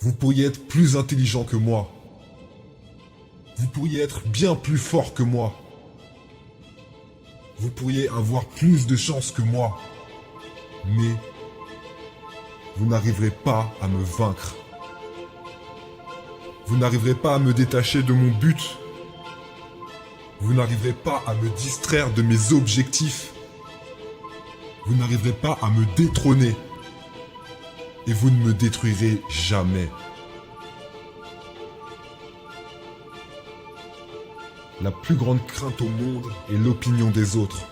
Vous pourriez être plus intelligent que moi. Vous pourriez être bien plus fort que moi. Vous pourriez avoir plus de chance que moi. Mais vous n'arriverez pas à me vaincre. Vous n'arriverez pas à me détacher de mon but. Vous n'arriverez pas à me distraire de mes objectifs. Vous n'arriverez pas à me détrôner. Et vous ne me détruirez jamais. La plus grande crainte au monde est l'opinion des autres.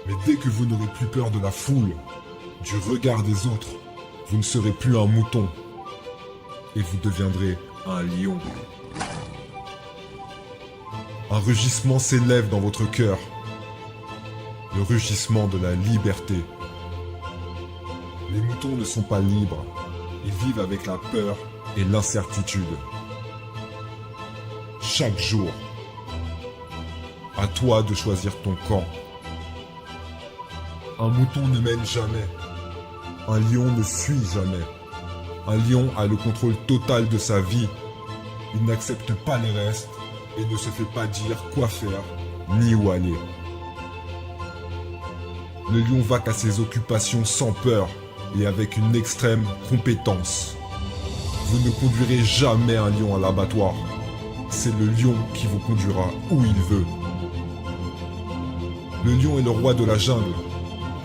Mais dès que vous n'aurez plus peur de la foule, du regard des autres, vous ne serez plus un mouton. Et vous deviendrez un lion. Un rugissement s'élève dans votre cœur. Le rugissement de la liberté. Les moutons ne sont pas libres. Ils vivent avec la peur et l'incertitude. Chaque jour, à toi de choisir ton camp. Un mouton ne mène jamais. Un lion ne fuit jamais. Un lion a le contrôle total de sa vie. Il n'accepte pas les restes et ne se fait pas dire quoi faire ni où aller. Le lion va à ses occupations sans peur et avec une extrême compétence. Vous ne conduirez jamais un lion à l'abattoir. C'est le lion qui vous conduira où il veut. Le lion est le roi de la jungle.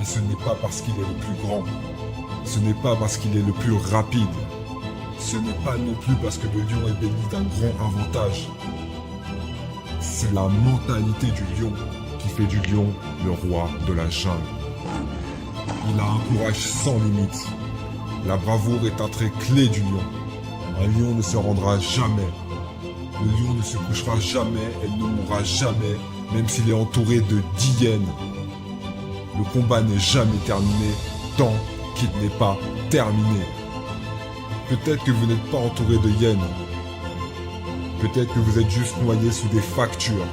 Et ce n'est pas parce qu'il est le plus grand. Ce n'est pas parce qu'il est le plus rapide. Ce n'est pas non plus parce que le lion est béni d'un grand avantage. C'est la mentalité du lion qui fait du lion le roi de la jungle. Il a un courage sans limite. La bravoure est un trait clé du lion. Un lion ne se rendra jamais. Le lion ne se couchera jamais et ne mourra jamais, même s'il est entouré de 10 hyènes. Le combat n'est jamais terminé tant qu'il n'est pas terminé. Peut-être que vous n'êtes pas entouré de hyènes. Peut-être que vous êtes juste noyé sous des factures.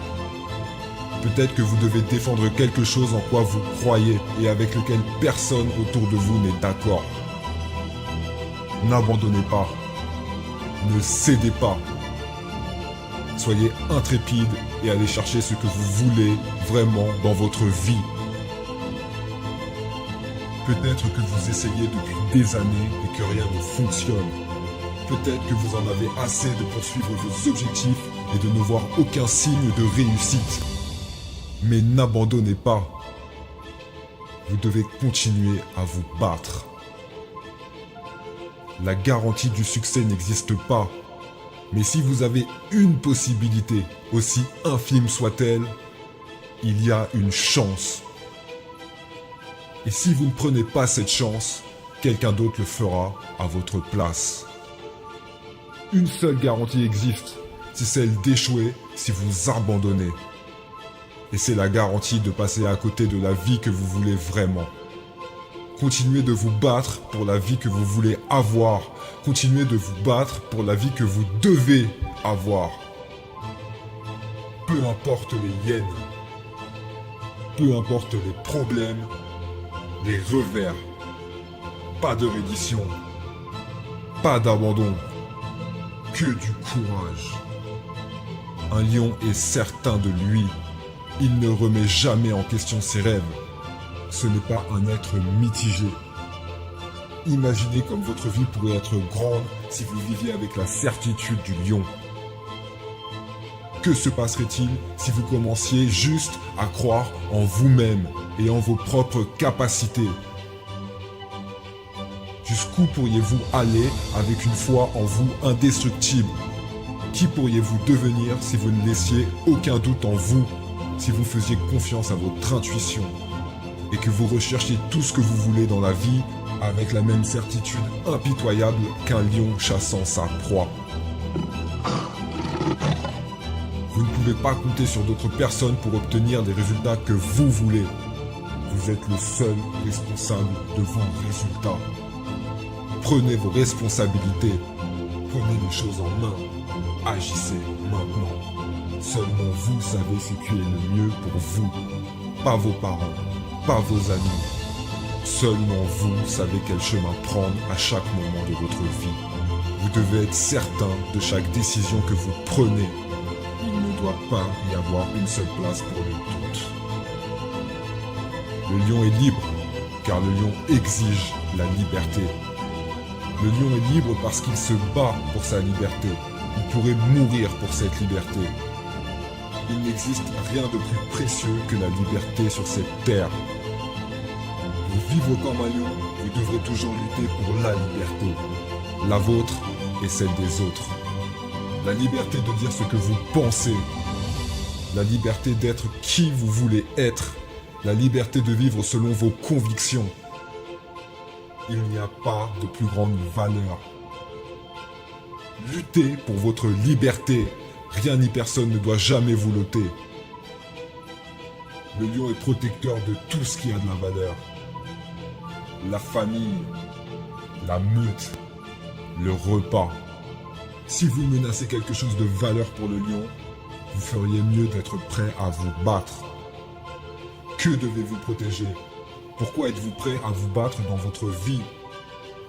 Peut-être que vous devez défendre quelque chose en quoi vous croyez et avec lequel personne autour de vous n'est d'accord. N'abandonnez pas. Ne cédez pas. Soyez intrépide et allez chercher ce que vous voulez vraiment dans votre vie. Peut-être que vous essayez depuis des années et que rien ne fonctionne. Peut-être que vous en avez assez de poursuivre vos objectifs et de ne voir aucun signe de réussite. Mais n'abandonnez pas. Vous devez continuer à vous battre. La garantie du succès n'existe pas. Mais si vous avez une possibilité, aussi infime soit-elle, il y a une chance. Et si vous ne prenez pas cette chance, quelqu'un d'autre le fera à votre place. Une seule garantie existe, c'est celle d'échouer si vous abandonnez. Et c'est la garantie de passer à côté de la vie que vous voulez vraiment. Continuez de vous battre pour la vie que vous voulez avoir. Continuez de vous battre pour la vie que vous devez avoir. Peu importe les hyènes. Peu importe les problèmes. Les revers. Pas de reddition. Pas d'abandon. Que du courage. Un lion est certain de lui. Il ne remet jamais en question ses rêves. Ce n'est pas un être mitigé. Imaginez comme votre vie pourrait être grande si vous viviez avec la certitude du lion. Que se passerait-il si vous commenciez juste à croire en vous-même et en vos propres capacités? Jusqu'où pourriez-vous aller avec une foi en vous indestructible? Qui pourriez-vous devenir si vous ne laissiez aucun doute en vous, si vous faisiez confiance à votre intuition et que vous recherchiez tout ce que vous voulez dans la vie avec la même certitude impitoyable qu'un lion chassant sa proie? Vous ne pouvez pas compter sur d'autres personnes pour obtenir les résultats que vous voulez. Vous êtes le seul responsable de vos résultats. Prenez vos responsabilités. Prenez les choses en main. Agissez maintenant. Seulement vous savez ce qui est le mieux pour vous. Pas vos parents, pas vos amis. Seulement vous savez quel chemin prendre à chaque moment de votre vie. Vous devez être certain de chaque décision que vous prenez. Il ne doit pas y avoir une seule place pour le doute. Le lion est libre, car le lion exige la liberté. Le lion est libre parce qu'il se bat pour sa liberté. Il pourrait mourir pour cette liberté. Il n'existe rien de plus précieux que la liberté sur cette terre. Pour vivre comme un lion, vous devrez toujours lutter pour la liberté. La vôtre et celle des autres. La liberté de dire ce que vous pensez. La liberté d'être qui vous voulez être. La liberté de vivre selon vos convictions. Il n'y a pas de plus grande valeur. Luttez pour votre liberté. Rien ni personne ne doit jamais vous l'ôter. Le lion est protecteur de tout ce qui a de la valeur. La famille, la meute, le repas. Si vous menacez quelque chose de valeur pour le lion, vous feriez mieux d'être prêt à vous battre. Que devez-vous protéger? Pourquoi êtes-vous prêt à vous battre dans votre vie?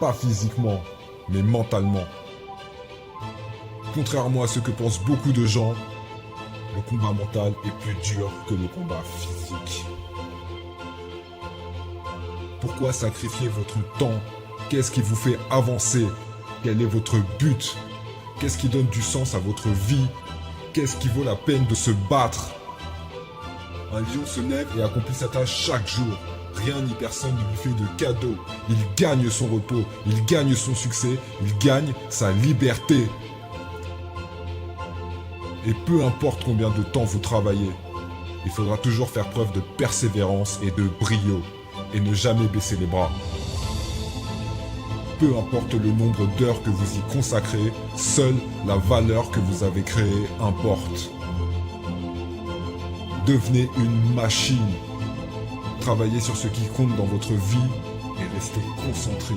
Pas physiquement, mais mentalement. Contrairement à ce que pensent beaucoup de gens, le combat mental est plus dur que le combat physique. Pourquoi sacrifier votre temps? Qu'est-ce qui vous fait avancer? Quel est votre but? Qu'est-ce qui donne du sens à votre vie? Qu'est-ce qui vaut la peine de se battre? Un lion se lève et accomplit sa tâche chaque jour. Rien ni personne ne lui fait de cadeau. Il gagne son repos, il gagne son succès, il gagne sa liberté. Et peu importe combien de temps vous travaillez, il faudra toujours faire preuve de persévérance et de brio, et ne jamais baisser les bras. Peu importe le nombre d'heures que vous y consacrez, seule la valeur que vous avez créée importe. Devenez une machine. Travaillez sur ce qui compte dans votre vie et restez concentré.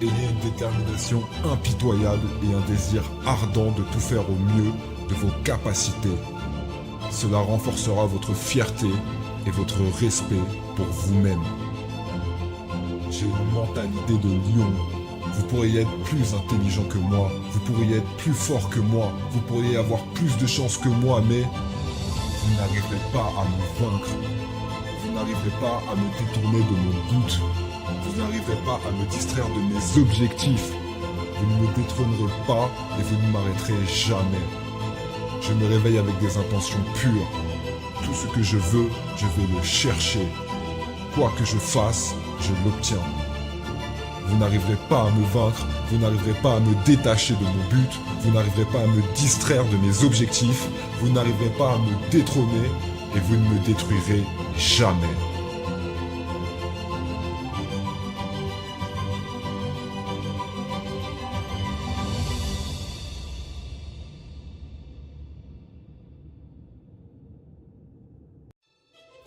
Ayez une détermination impitoyable et un désir ardent de tout faire au mieux de vos capacités. Cela renforcera votre fierté et votre respect pour vous-même. J'ai une mentalité de lion. Vous pourriez être plus intelligent que moi, vous pourriez être plus fort que moi, vous pourriez avoir plus de chance que moi, mais vous n'arriverez pas à me vaincre. Vous n'arriverez pas à me détourner de mon but. Vous n'arriverez pas à me distraire de mes objectifs. Vous ne me détrônerez pas et vous ne m'arrêterez jamais. Je me réveille avec des intentions pures. Tout ce que je veux, je vais le chercher. Quoi que je fasse, je l'obtiens. Vous n'arriverez pas à me vaincre, vous n'arriverez pas à me détacher de mon but, vous n'arriverez pas à me distraire de mes objectifs, vous n'arriverez pas à me détrôner et vous ne me détruirez jamais.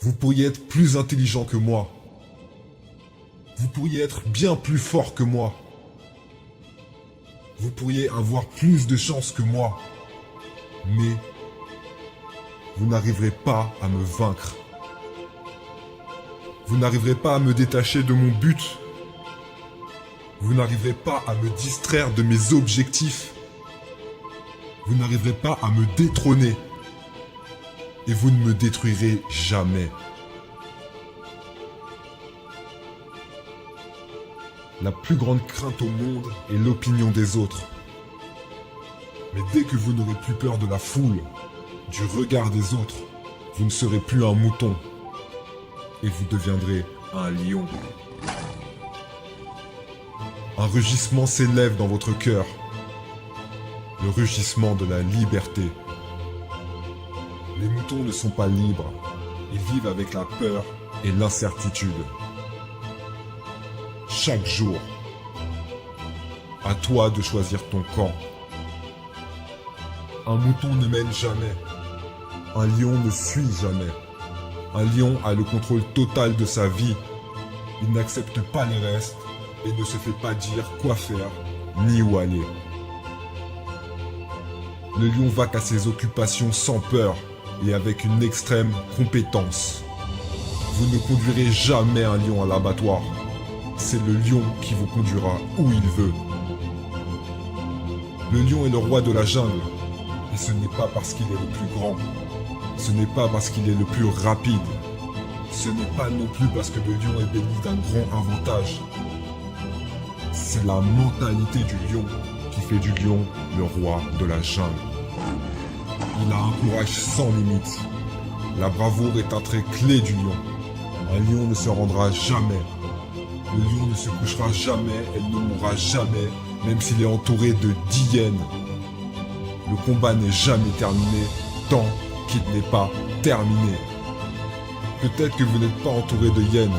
Vous pourriez être plus intelligent que moi. Vous pourriez être bien plus fort que moi. Vous pourriez avoir plus de chance que moi. Mais vous n'arriverez pas à me vaincre. Vous n'arriverez pas à me détacher de mon but. Vous n'arriverez pas à me distraire de mes objectifs. Vous n'arriverez pas à me détrôner. Et vous ne me détruirez jamais. La plus grande crainte au monde est l'opinion des autres. Mais dès que vous n'aurez plus peur de la foule, du regard des autres, vous ne serez plus un mouton. Et vous deviendrez un lion. Un rugissement s'élève dans votre cœur. Le rugissement de la liberté. Les moutons ne sont pas libres. Ils vivent avec la peur et l'incertitude. Chaque jour, à toi de choisir ton camp. Un mouton ne mène jamais. Un lion ne fuit jamais. Un lion a le contrôle total de sa vie. Il n'accepte pas les restes et ne se fait pas dire quoi faire ni où aller. Le lion va à ses occupations sans peur et avec une extrême compétence. Vous ne conduirez jamais un lion à l'abattoir. C'est le lion qui vous conduira où il veut. Le lion est le roi de la jungle. Et ce n'est pas parce qu'il est le plus grand. Ce n'est pas parce qu'il est le plus rapide. Ce n'est pas non plus parce que le lion est béni d'un grand avantage. C'est la mentalité du lion qui fait du lion le roi de la jungle. Il a un courage sans limite. La bravoure est un trait clé du lion. Un lion ne se rendra jamais. Le lion ne se couchera jamais, elle ne mourra jamais, même s'il est entouré de 10 hyènes. Le combat n'est jamais terminé tant qu'il n'est pas terminé. Peut-être que vous n'êtes pas entouré de hyènes.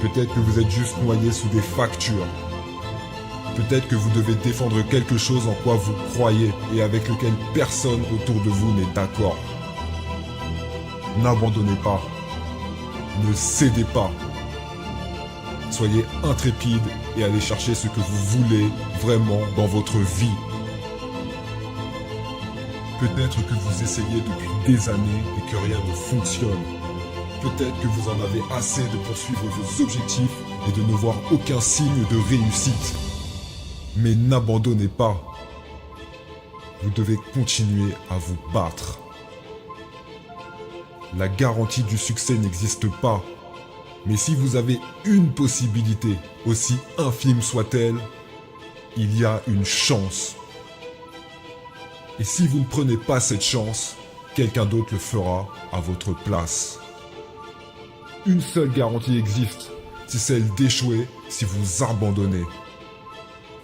Peut-être que vous êtes juste noyé sous des factures. Peut-être que vous devez défendre quelque chose en quoi vous croyez et avec lequel personne autour de vous n'est d'accord. N'abandonnez pas. Ne cédez pas. Soyez intrépide et allez chercher ce que vous voulez vraiment dans votre vie. Peut-être que vous essayez depuis des années et que rien ne fonctionne. Peut-être que vous en avez assez de poursuivre vos objectifs et de ne voir aucun signe de réussite. Mais n'abandonnez pas. Vous devez continuer à vous battre. La garantie du succès n'existe pas. Mais si vous avez une possibilité, aussi infime soit-elle, il y a une chance. Et si vous ne prenez pas cette chance, quelqu'un d'autre le fera à votre place. Une seule garantie existe, c'est celle d'échouer si vous abandonnez.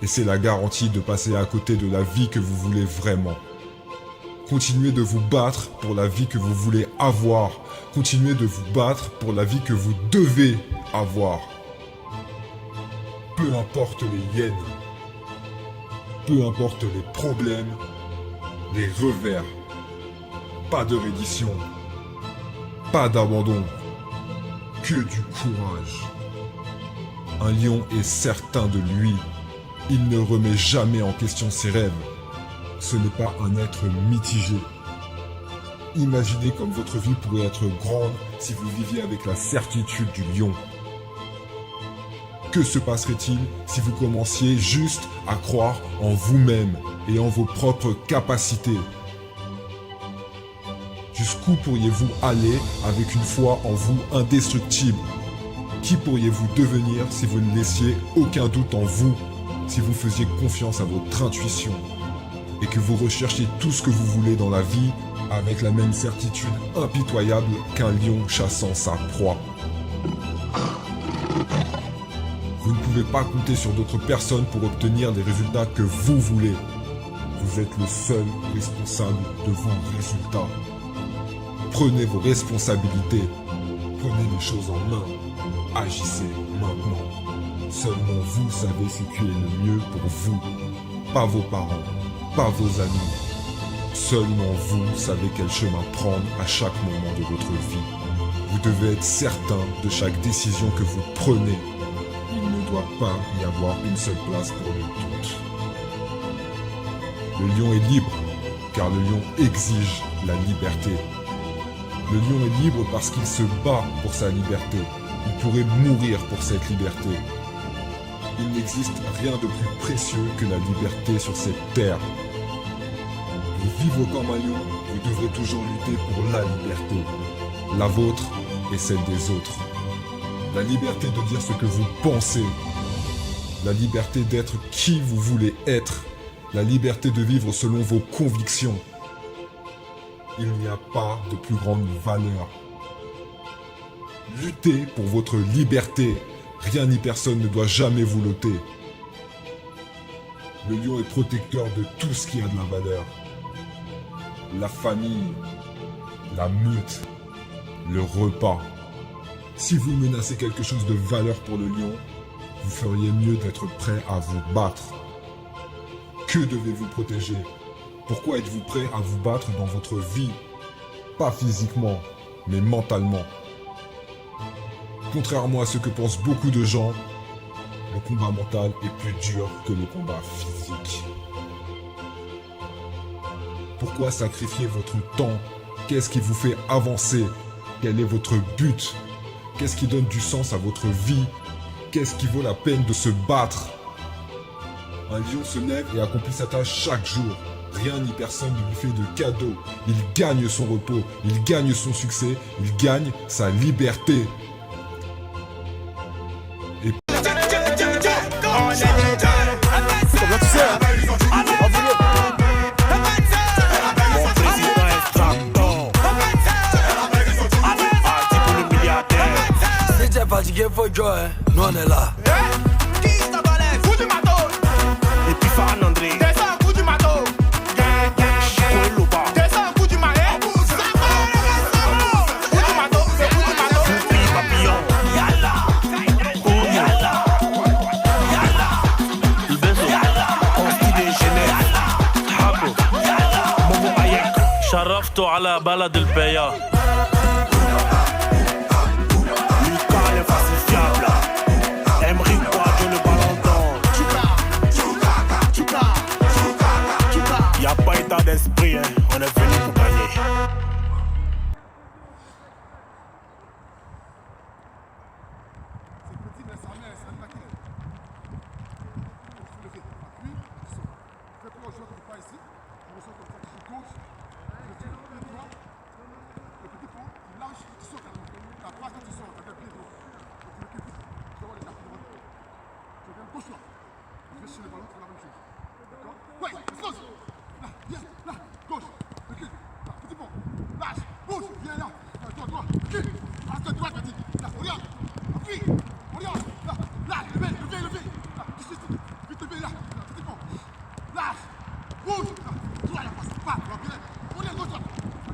Et c'est la garantie de passer à côté de la vie que vous voulez vraiment. Continuez de vous battre pour la vie que vous voulez avoir. Continuez de vous battre pour la vie que vous devez avoir. Peu importe les hyènes. Peu importe les problèmes. Les revers. Pas de reddition. Pas d'abandon. Que du courage. Un lion est certain de lui. Il ne remet jamais en question ses rêves. Ce n'est pas un être mitigé. Imaginez comme votre vie pourrait être grande si vous viviez avec la certitude du lion. Que se passerait-il si vous commenciez juste à croire en vous-même et en vos propres capacités? Jusqu'où pourriez-vous aller avec une foi en vous indestructible? Qui pourriez-vous devenir si vous ne laissiez aucun doute en vous, si vous faisiez confiance à votre intuition et que vous recherchiez tout ce que vous voulez dans la vie avec la même certitude impitoyable qu'un lion chassant sa proie? Vous ne pouvez pas compter sur d'autres personnes pour obtenir les résultats que vous voulez. Vous êtes le seul responsable de vos résultats. Prenez vos responsabilités. Prenez les choses en main. Agissez maintenant. Seulement vous savez ce qui est le mieux pour vous. Pas vos parents, pas vos amis. Seulement vous savez quel chemin prendre à chaque moment de votre vie. Vous devez être certain de chaque décision que vous prenez. Il ne doit pas y avoir une seule place pour le doute. Le lion est libre, car le lion exige la liberté. Le lion est libre parce qu'il se bat pour sa liberté. Il pourrait mourir pour cette liberté. Il n'existe rien de plus précieux que la liberté sur cette terre. Pour vivre comme un lion, vous devrez toujours lutter pour la liberté. La vôtre et celle des autres. La liberté de dire ce que vous pensez. La liberté d'être qui vous voulez être. La liberté de vivre selon vos convictions. Il n'y a pas de plus grande valeur. Luttez pour votre liberté. Rien ni personne ne doit jamais vous l'ôter. Le lion est protecteur de tout ce qui a de la valeur. La famille, la meute, le repas. Si vous menacez quelque chose de valeur pour le lion, vous feriez mieux d'être prêt à vous battre. Que devez-vous protéger? Pourquoi êtes-vous prêt à vous battre dans votre vie? Pas physiquement, mais mentalement. Contrairement à ce que pensent beaucoup de gens, le combat mental est plus dur que le combat physique. Pourquoi sacrifier votre temps? Qu'est-ce qui vous fait avancer? Quel est votre but? Qu'est-ce qui donne du sens à votre vie? Qu'est-ce qui vaut la peine de se battre? Un lion se lève et accomplit sa tâche chaque jour. Rien ni personne ne lui fait de cadeau. Il gagne son repos, il gagne son succès, il gagne sa liberté. Et fatigué, faut jouer, nous on est là. Qui t'a balèze? Coup du matos. Et puis Farhan André. Descends un coup du matos. Descends un coup du maillet. Coup du matos, c'est coup du matos. Soupli papillon. Yalla. Yalla. Yalla. Ibezo. Consti de Genève. Habo. Momo Ayek. شرفته على بلد البيا. Y'a pas état d'esprit, hein. On est venu pour gagner. Ouais, explose. Là, viens, là, gauche, recule, là, petit pont, lâche, bouge, viens là, toi, recule, reste droite, petit, là, oriente, appuie, oriente, là, levez, là, vite levé, là, petit pont, lâche, bouge, là, toi, là, passe, pas, là, viens, oriente, gauche, là,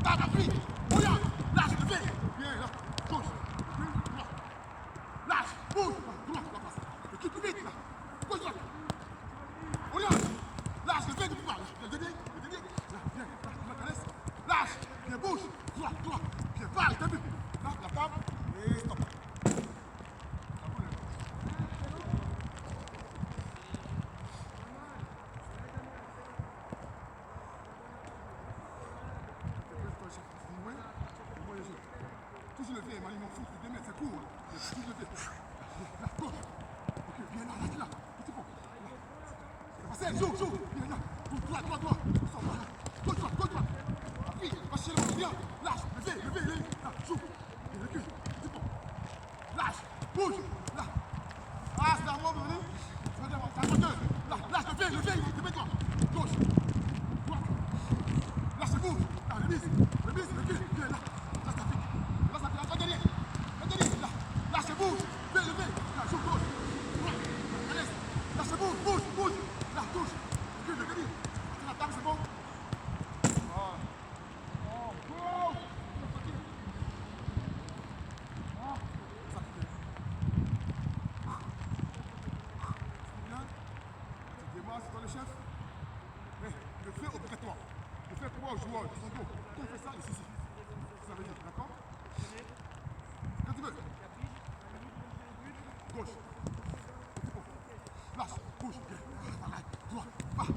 tape, appuie, oriente, lâche, levé, viens là, gauche, recule, droite, lâche, bouge, là, droite, là, passe, recule plus vite, là, gauche, droite, oriente. Lâche, le fait que tu parles. Le dernier. Là, viens, la caresse. Lâche, viens, bouge. Droit, viens, parle, t'as vu. Là, la table, et stop. Toujours le fait, il m'en fout, 2 mètres, c'est court. Toujours le fait. Là, gauche. Ok, viens là, là, petit pont. Passez, joue, viens là, droit, sors là, gauche, appuie, lâchez le viens, lâche, levez, là, joue, et recule, c'est bon, lâche, bouge, là, ah, c'est à moi, venez, c'est à moteur, là, lâche, levez, toi, gauche, droite, lâche, bouge, là, remise, recule, viens là, lâche ta pique, un dernier, là, lâche, bouge, levez, là, joue, gauche, droite, lâche, bouge, là, touche, recule, le gagné, c'est la table, c'est bon. C'est toi le chef. Mais le fais obligatoire. Le fais pour aux joueurs, ils sont beaux. Quand on fait ça, ici. Ça veut dire, d'accord? Quand tu veux. Gauche. Lâche, bouge, viens. Droit, va, là.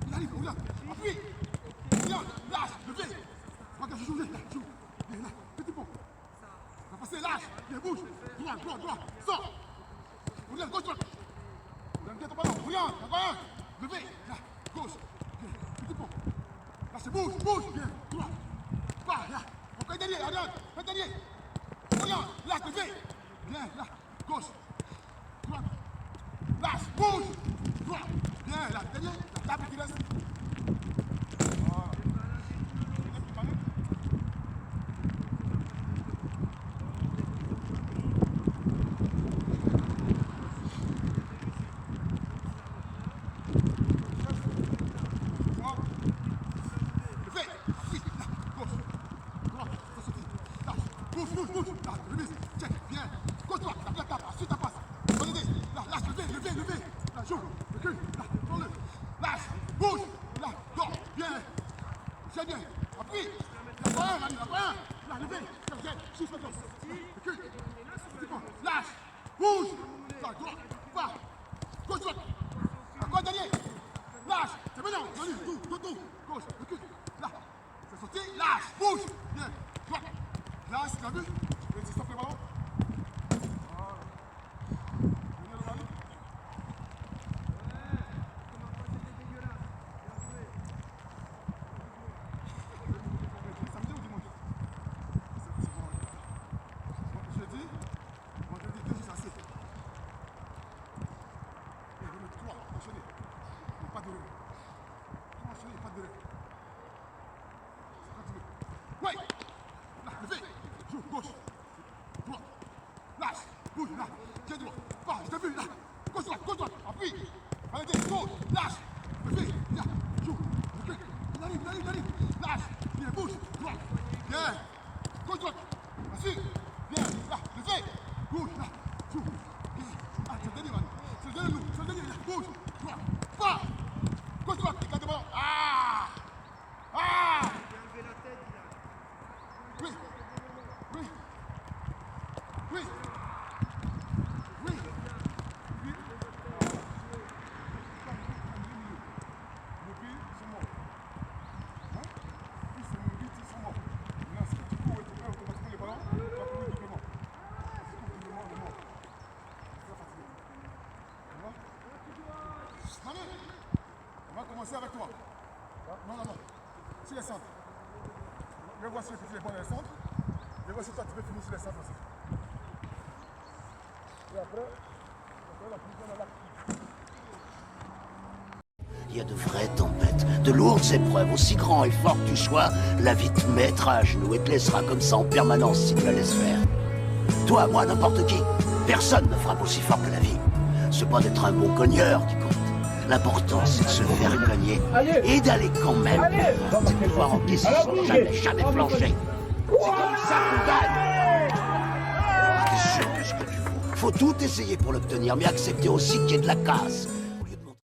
Il arrive, on l'a. Appuie. Viens, lâche, levez. Regarde, je joue, là, joue. Viens là, petit pont. Va passer, lâche, viens, bouge. Droit, sors. On l'a, gauche, droite. Regarde, encore un. Levez, là, gauche, viens, petit pont. Là, c'est bouge, viens, droit. Va, là, encore un dernier, regarde, un dernier. Regarde, là, levez. Viens, là, gauche, droite. Lâche, bouge, droit. Viens, là, dernier, la table qui reste. Bouge, là, remise, check, viens, gauche-toi, la tape, ensuite ta passe, donnez, là, lâche, levez, là, joue, recule, là, tourne-le, lâche, bouge, là, go, viens, appuie, là, levez, viens, souffle maintenant, recule, lâche, bouge, là, droit, va, gauche-droite, encore dernier, lâche, c'est maintenant, tout, gauche, recule, là, c'est sorti, lâche, bouge, viens, droite, Lâche, tu as vu? Et tu stoppes le ballon. Voilà. Venez le ballon. Samedi ou dimanche? C'est bon. Jeudi, vendredi, 2 jours, c'est assez. Et remets 3, enchaînez. Mais pas de relais. 3 enchaînés, pas de relais. C'est quand tu veux. Ouais! Là, levez! Joue, gauche. Droite. Lâche. Bouge, là. Tiens droit. Pas, je t'ai vu, là. Gauche, droite. Appuie. Allez, gauche. Lâche. Levez. Là. Joue. Ok. Il arrive. Lâche. Bien, bouge. Droite. Bien. Gauche, droite. Ainsi. Bien. Là. Levez. Bouge, là. Joue. Bien. Ah, c'est le dernier, man. C'est le dernier, là. Bouge. Droite. Pas. Gauche, droite. Garde le ballon. Ah! Oui. Les pieds sont morts. Hein? Puis c'est mon but, ils sont morts. Maintenant, si tu cours et tu peux automatiquement les ballons, tu vas courir doublement. Si tu cours doublement, on est mort. C'est très fatigué. Tu vois? Manu, on va commencer avec toi. Non. Sur les centres. Je vais voir si tu fais les bons dans les centres. Je vais voir si toi tu peux finir sur les centres aussi. Et après la position dans l'acte. Il y a de vraies tempêtes, de lourdes épreuves, aussi grand et fort que tu sois, la vie te mettra à genoux et te laissera comme ça en permanence si tu la laisses faire. Toi, moi, n'importe qui, personne ne frappe aussi fort que la vie. C'est pas d'être un bon cogneur qui compte. L'important, c'est de se faire cogner et d'aller quand même. C'est de pouvoir encaisser sans jamais flancher. C'est comme ça qu'on gagne. T'es sûr que ce que tu veux, faut tout essayer pour l'obtenir, mais accepter aussi qu'il y ait de la casse.